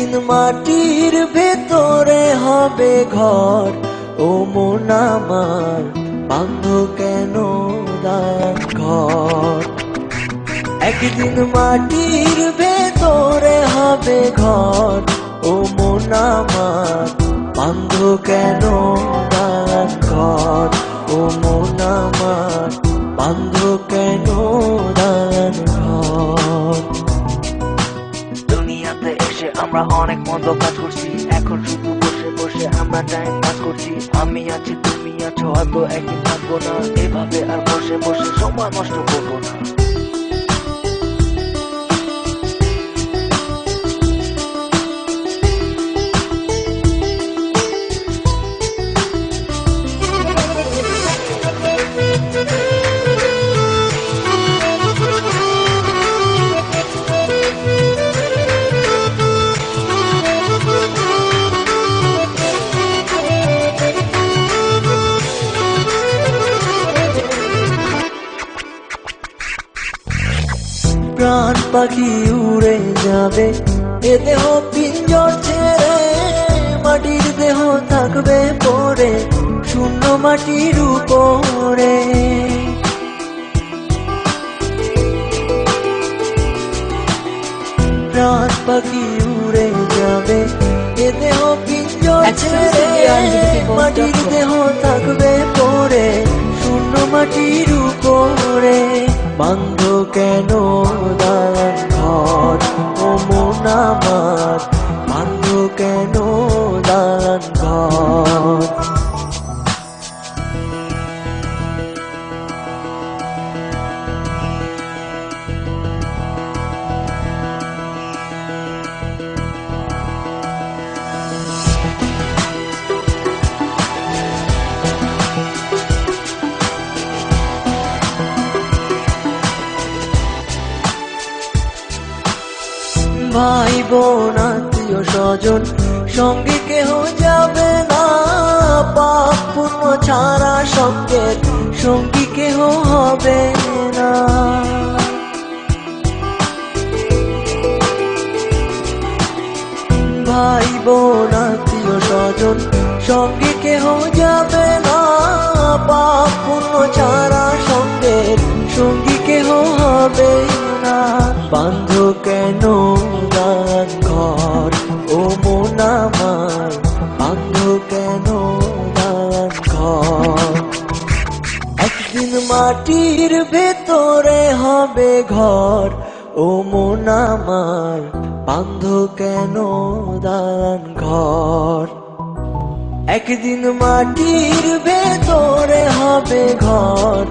একদিন মাটির ভেতরে হবে ঘর, ও মন আমার বাঁধ কেন দালান ঘর। একদিন মাটির ভেতরে হবে ঘর, ও মন আমার বাঁধ কেন দালান ঘর, ও মন আমার বাঁধ কেন দালান ঘর। দুনিয়াতে এসে আমরা অনেক মন্দ কাজ করছি, এখন শুধু বসে বসে আমরা টাইম পাস করছি। আমি আছি তুমি আছো, হয়তো একদিন থাকবো না, এভাবে আর বসে বসে সময় নষ্ট করবো না। প্রাণ পাখি উড়ে যাবে এ দেহ পিঞ্জর ছেড়ে, মাটির দেহ থাকবে পড়ে শূন্য মাটির উপরে। প্রাণ পাখি উড়ে যাবে এ দেহ পিঞ্জর ছেড়ে, মাটির দেহ থাকবে পড়ে শূন্য মাটির উপরে। বাঁধ কেন দালান ঘর, ও মন আমার বাঁধ কেন দালান ঘর। ভাই বোন আত্মীয় স্বজন সঙ্গে কেহ যাবে না, পাপ পুণ্য ছাড়া সঙ্গের সঙ্গী কেহ হবে না। ভাই বোন আত্মীয় স্বজন সঙ্গে কেহ যাবে না, পাপ পুণ্য ছাড়া সঙ্গের সঙ্গী কেহ হবে না। বাঁধ কেন দালান ঘর, ও মন আমার বাঁধ কেন দালান ঘর। একদিন মাটির ভেতরে হবে ঘর, ও মন আমার বাঁধ কেন দালান ঘর। একদিন মাটির ভেতরে হবে ঘর,